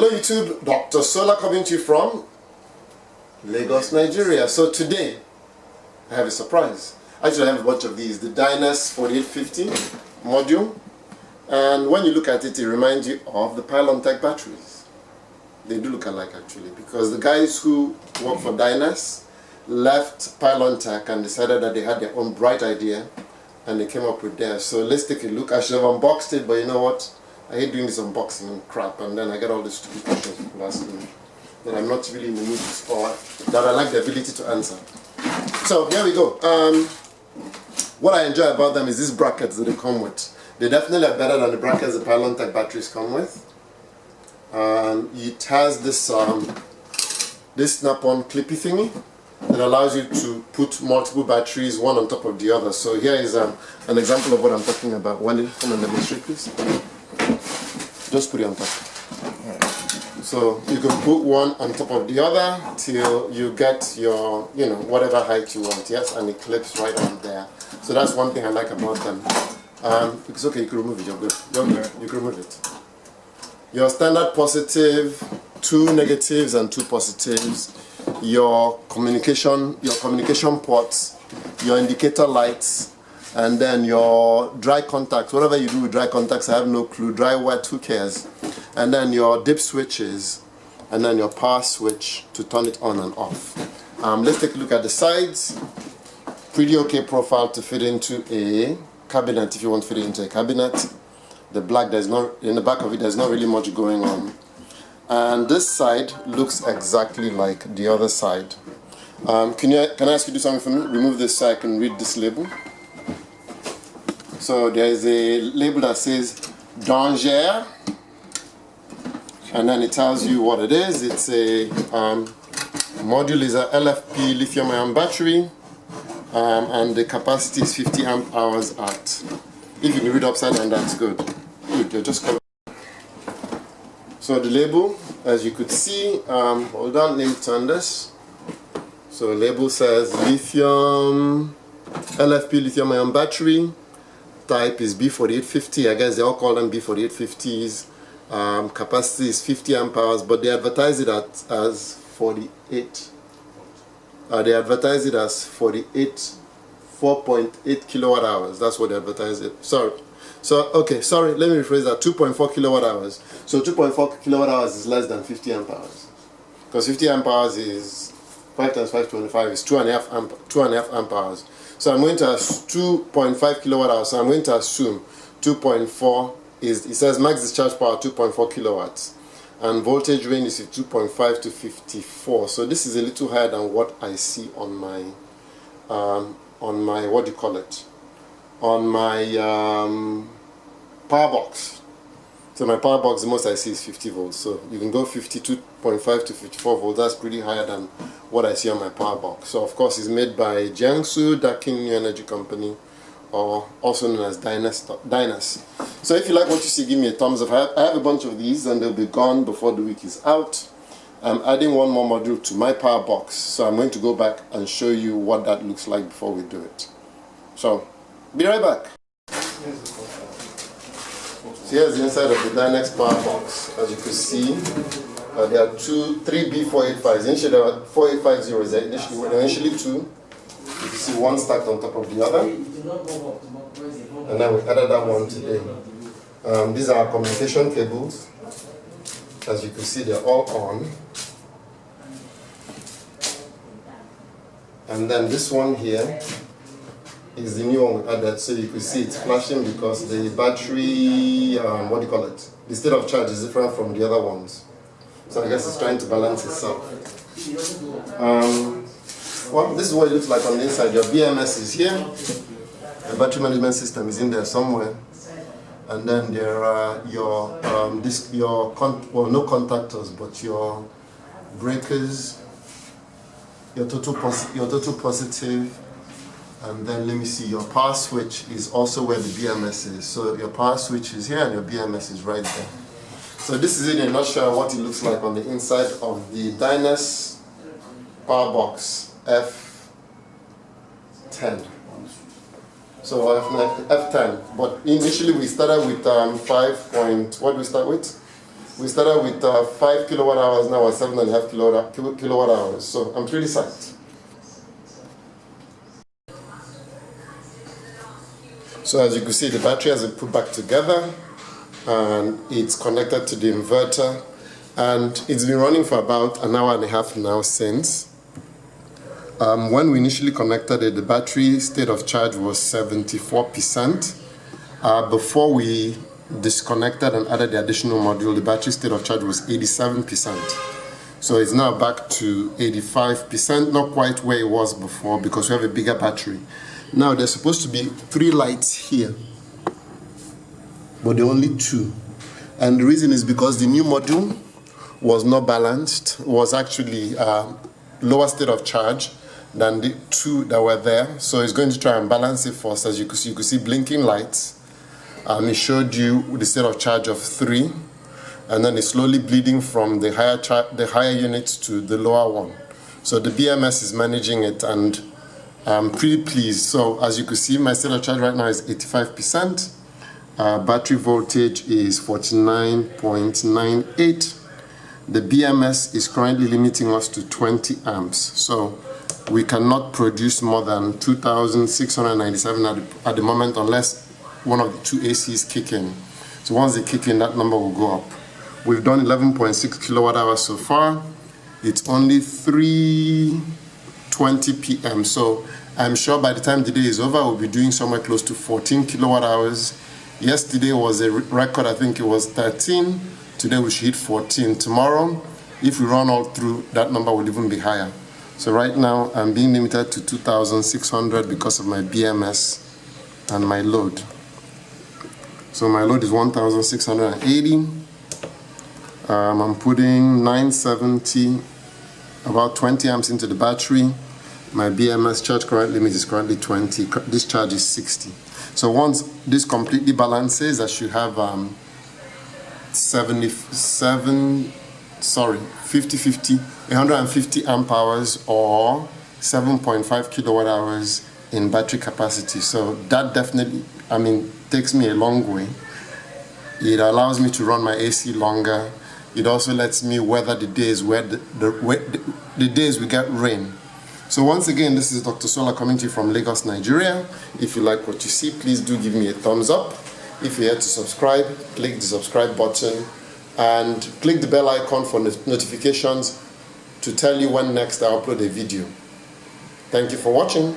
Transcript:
Hello YouTube, Dr. Sola coming to you from Lagos, Nigeria. So today I have a surprise. Actually I have a bunch of these, the Dyness 4850 module, and when you look at it, it reminds you of the Pylon Tech batteries. They do look alike actually, because the guys who work for Dyness left Pylon Tech and decided that they had their own bright idea and they came up with theirs. So let's take a look. I should have unboxed it, but you know what? I hate doing this unboxing crap, and then I get all these stupid questions people ask me that I'm not really in the mood to, or that I lack the ability to answer. So here we go. What I enjoy about them is these brackets that they come with. They definitely are better than the brackets the Pylon Tech batteries come with. It has this this snap-on clippy thingy that allows you to put multiple batteries one on top of the other. So here is an example of what I'm talking about. When come and demonstrate, please. Just put it on top. So you can put one on top of the other till you get your, you know, whatever height you want. Yes, and it clips right on there. So that's one thing I like about them. It's okay, you can remove it. You're good. You're good. You can remove it. Your standard positive, 2 negatives and 2 positives. Your communication ports, your indicator lights, and then your dry contacts. Whatever you do with dry contacts, I have no clue. Dry, wet, who cares? And then your dip switches, and then your power switch to turn it on and off. Let's take a look at the sides. Pretty okay profile to fit into a cabinet if you want to fit it into a cabinet. The black, there's no, in the back of it, there's not really much going on. And this side looks exactly like the other side. Can I ask you to do something for me? Remove this so I can read this label. So there is a label that says Danger, and then it tells you what it is. It's a module is a LFP lithium-ion battery, and the capacity is 50 amp hours at. If you can read upside down, that's good. Good, you're just covered. So the label, as you could see, hold on, let me turn this. So the label says lithium, LFP lithium-ion battery. Type is B4850. I guess they all call them B4850s. Capacity is 50 amp hours, but they advertise it as 48. They advertise it as 4.8 kilowatt hours. That's what they advertise it. Sorry. So okay, sorry. Let me rephrase that. 2.4 kilowatt hours. So 2.4 kilowatt hours is less than 50 amp hours, because 50 amp hours is 5 times 525 is 2.5 amp hours. So I'm going to 2.5 kilowatt hours. So I'm going to assume 2.4 is, it says max discharge power 2.4 kilowatts, and voltage range is 2.5 to 54. So this is a little higher than what I see on my what do you call it? On my PowerBox. So my PowerBox, the most I see is 50 volts. So you can go 52.5 to 54 volts. That's pretty higher than what I see on my PowerBox. So of course it's made by Jiangsu Dakin New Energy Company, or also known as Dyness. So if you like what you see, give me a thumbs up. I have a bunch of these and they'll be gone before the week is out. I'm adding one more module to my PowerBox, so I'm going to go back and show you what that looks like before we do it. So be right back. So here's the inside of the Dyness PowerBox. As you can see, there are 3 B485s. Initially there were 4850s. There were initially 2. You can see one stacked on top of the other. And then we added that one today. These are our communication cables. As you can see, they're all on. And then this one here is the new one we added. So you can see it's flashing because the battery, what do you call it? The state of charge is different from the other ones. So I guess it's trying to balance itself. Well, this is what it looks like on the inside. Your BMS is here. The battery management system is in there somewhere. And then there are your no contactors, but your breakers, your total positive, and then let me see, your power switch is also where the BMS is. So your power switch is here and your BMS is right there. So this is in a nutshell what it looks like on the inside of the Dyness PowerBox F10. So F10, but initially we started with what do we start with? We started with 5 kilowatt hours, now we're 7.5 kilowatt hours. So I'm pretty psyched. So as you can see, the battery has been put back together and it's connected to the inverter, and it's been running for about an hour and a half now since. When we initially connected it, the battery state of charge was 74%. Before we disconnected and added the additional module, the battery state of charge was 87%. So it's now back to 85%, not quite where it was before because we have a bigger battery. Now there's supposed to be 3 lights here, but there are only 2. And the reason is because the new module was not balanced, was actually lower state of charge than the 2 that were there. So it's going to try and balance it for us. As you could see blinking lights. It showed you the state of charge of 3, and then it's slowly bleeding from the higher units to the lower one. So the BMS is managing it, and I'm pretty pleased. So as you can see, my state of charge right now is 85%. Battery voltage is 49.98. The BMS is currently limiting us to 20 amps. So we cannot produce more than 2,697 at the moment unless one of the 2 ACs kick in. So once they kick in, that number will go up. We've done 11.6 kilowatt hours so far. It's only 3:20 p.m. So I'm sure by the time the day is over, we'll be doing somewhere close to 14 kilowatt hours. Yesterday was a record, I think it was 13. Today we should hit 14. Tomorrow, if we run all through, that number will even be higher. So right now, I'm being limited to 2,600 because of my BMS and my load. So my load is 1,680. I'm putting 970, about 20 amps into the battery. My BMS charge current limit is currently 20. This charge is 60. So once this completely balances, I should have 150 amp hours or 7.5 kilowatt hours in battery capacity. So that definitely, takes me a long way. It allows me to run my AC longer. It also lets me weather the days where the days we get rain. So once again, this is Dr. Sola coming to you from Lagos, Nigeria. If you like what you see, please do give me a thumbs up. If you're here to subscribe, click the subscribe button and click the bell icon for notifications to tell you when next I upload a video. Thank you for watching.